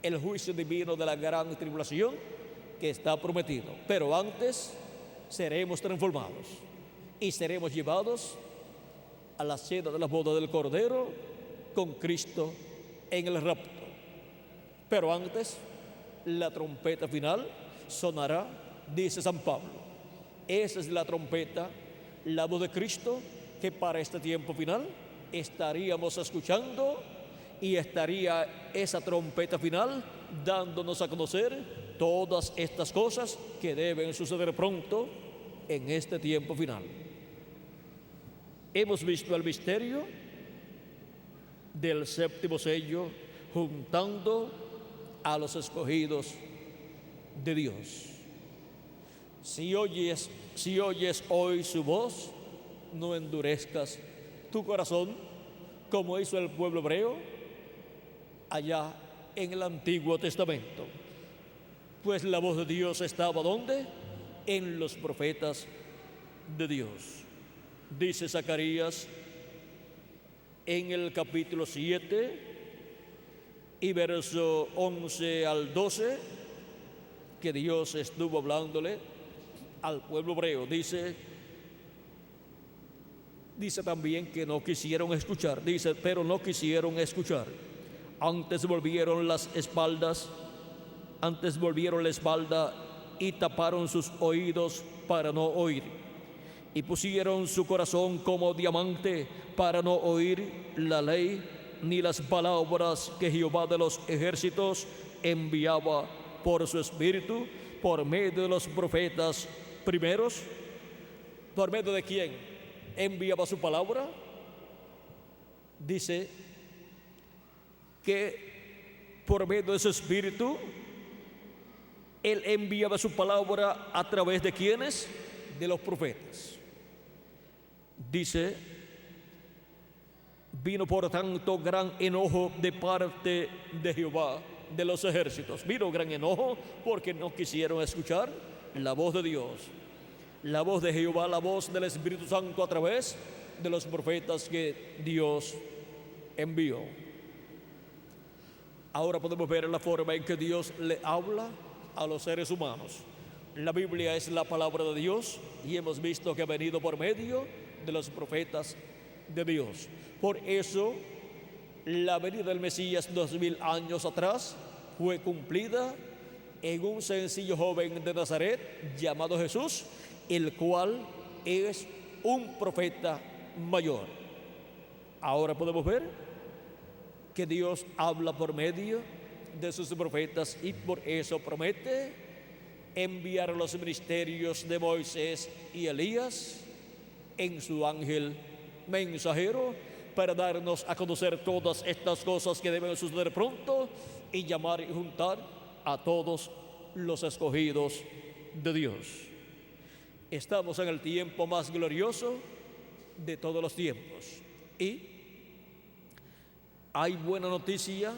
el juicio divino de la gran tribulación que está prometido. Pero antes seremos transformados y seremos llevados a la cena de la boda del Cordero con Cristo en el rapto. Pero antes, la trompeta final sonará, dice San Pablo. Esa es la trompeta, la voz de Cristo, que para este tiempo final estaríamos escuchando, y estaría esa trompeta final dándonos a conocer todas estas cosas que deben suceder pronto en este tiempo final. Hemos visto el misterio del séptimo sello, juntando a los escogidos de Dios. Si oyes hoy su voz, no endurezcas tu corazón como hizo el pueblo hebreo allá en el Antiguo Testamento. Pues la voz de Dios estaba ¿dónde? En los profetas de Dios. Dice Zacarías en el capítulo 7 y verso 11 al 12, que Dios estuvo hablándole al pueblo hebreo. Dice también que no quisieron escuchar. Dice, pero no quisieron escuchar. Antes volvieron la espalda y taparon sus oídos para no oír. Y pusieron su corazón como diamante para no oír la ley ni las palabras que Jehová de los ejércitos enviaba por su espíritu, por medio de los profetas primeros. ¿Por medio de quién enviaba su palabra? Dice que por medio de su espíritu él enviaba su palabra a través de ¿quiénes? De los profetas. Dice, vino por tanto gran enojo de parte de Jehová de los ejércitos. Vino gran enojo porque no quisieron escuchar la voz de Dios, la voz de Jehová, la voz del Espíritu Santo a través de los profetas que Dios envió. Ahora podemos ver la forma en que Dios le habla a los seres humanos. La Biblia es la palabra de Dios y hemos visto que ha venido por medio de los profetas de Dios. Por eso la venida del Mesías 2000 años atrás fue cumplida en un sencillo joven de Nazaret llamado Jesús, el cual es un profeta mayor. Ahora podemos ver que Dios habla por medio de sus profetas y por eso promete enviar los ministerios de Moisés y Elías en su ángel mensajero para darnos a conocer todas estas cosas que deben suceder pronto y llamar y juntar a todos los escogidos de Dios. Estamos en el tiempo más glorioso de todos los tiempos y hay buena noticia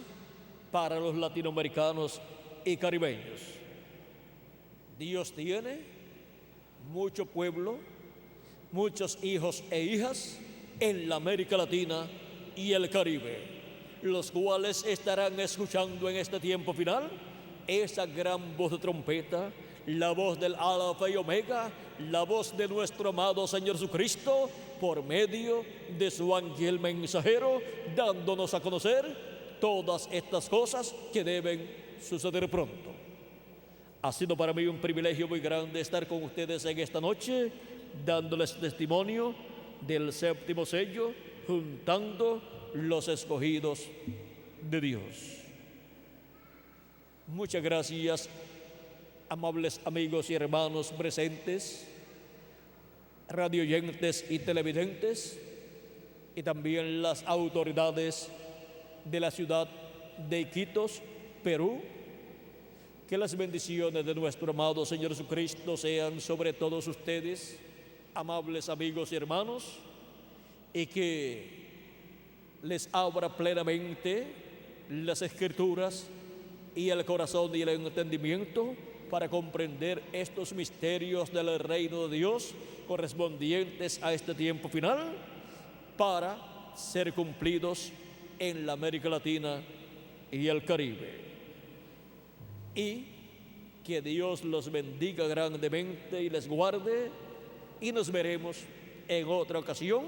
para los latinoamericanos y caribeños. Dios tiene mucho pueblo, muchos hijos e hijas en la América Latina y el Caribe, los cuales estarán escuchando en este tiempo final esa gran voz de trompeta, la voz del Alfa y Omega, la voz de nuestro amado Señor Jesucristo por medio de su ángel mensajero, dándonos a conocer todas estas cosas que deben suceder pronto. Ha sido para mí un privilegio muy grande estar con ustedes en esta noche, dándoles testimonio del séptimo sello, juntando los escogidos de Dios. Muchas gracias, amables amigos y hermanos presentes, radioyentes y televidentes, y también las autoridades de la ciudad de Iquitos, Perú, Que las bendiciones de nuestro amado Señor Jesucristo sean sobre todos ustedes, amables amigos y hermanos, y que les abra plenamente las Escrituras y el corazón y el entendimiento para comprender estos misterios del reino de Dios correspondientes a este tiempo final, para ser cumplidos en la América Latina y el Caribe. Y que Dios los bendiga grandemente y les guarde, y nos veremos en otra ocasión,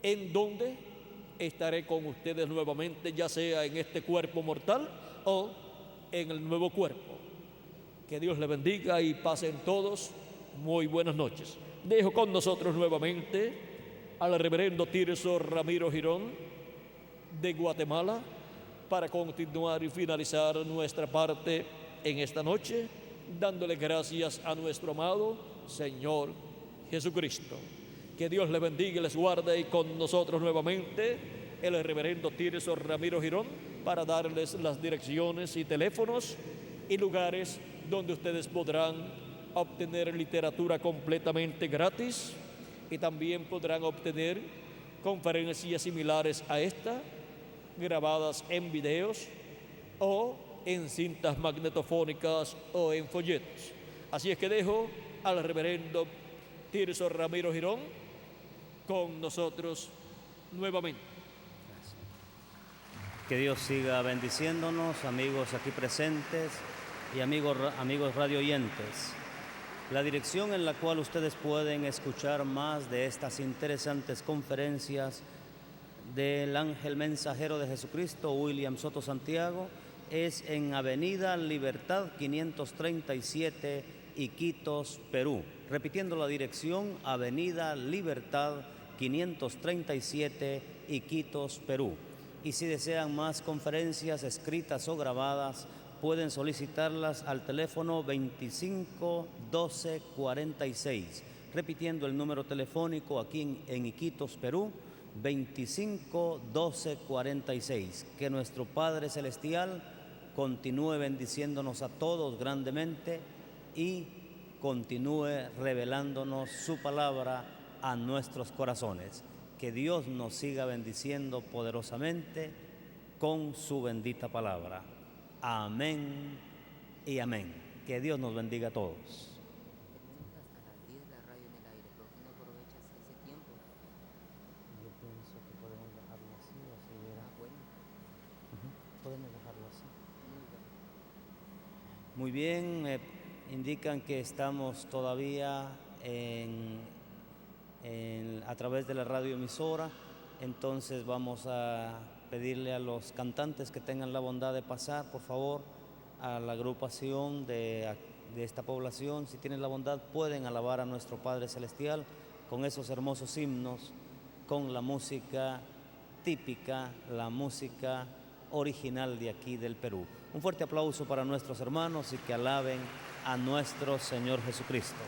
en donde estaré con ustedes nuevamente, ya sea en este cuerpo mortal o en el nuevo cuerpo. Que Dios les bendiga y pasen todos muy buenas noches. Dejo con nosotros nuevamente al reverendo Tirso Ramiro Girón de Guatemala para continuar y finalizar nuestra parte en esta noche, dándole gracias a nuestro amado Señor Jesucristo. Que Dios les bendiga y les guarde, y con nosotros nuevamente el reverendo Tirso Ramiro Girón para darles las direcciones y teléfonos y lugares donde ustedes podrán obtener literatura completamente gratis, y también podrán obtener conferencias similares a esta, grabadas en videos o en cintas magnetofónicas o en folletos. Así es que dejo al reverendo Tirso Ramiro Girón con nosotros nuevamente. Que Dios siga bendiciéndonos, amigos aquí presentes y amigos radio oyentes. La dirección en la cual ustedes pueden escuchar más de estas interesantes conferencias del ángel mensajero de Jesucristo, William Soto Santiago, es en Avenida Libertad 537, Iquitos, Perú. Repitiendo la dirección, Avenida Libertad 537, Iquitos, Perú. Y si desean más conferencias escritas o grabadas, pueden solicitarlas al teléfono 25 12 46. Repitiendo el número telefónico aquí en Iquitos, Perú, 25 12 46. Que nuestro Padre Celestial continúe bendiciéndonos a todos grandemente y continúe revelándonos su palabra a nuestros corazones. Que Dios nos siga bendiciendo poderosamente con su bendita palabra. Amén y amén. Que Dios nos bendiga a todos. Tenemos hasta las 10 la radio en el aire. ¿Por qué no aprovechas ese tiempo? Yo pienso que podemos dejarlo así o si hubiera... Bueno. Podemos dejarlo así. Muy Muy bien. bien, indican que estamos todavía a través de la radioemisora, entonces vamos a pedirle a los cantantes que tengan la bondad de pasar, por favor, a la agrupación de esta población. Si tienen la bondad, pueden alabar a nuestro Padre Celestial con esos hermosos himnos, con la música típica, la música original de aquí del Perú. Un fuerte aplauso para nuestros hermanos y que alaben a nuestro Señor Jesucristo.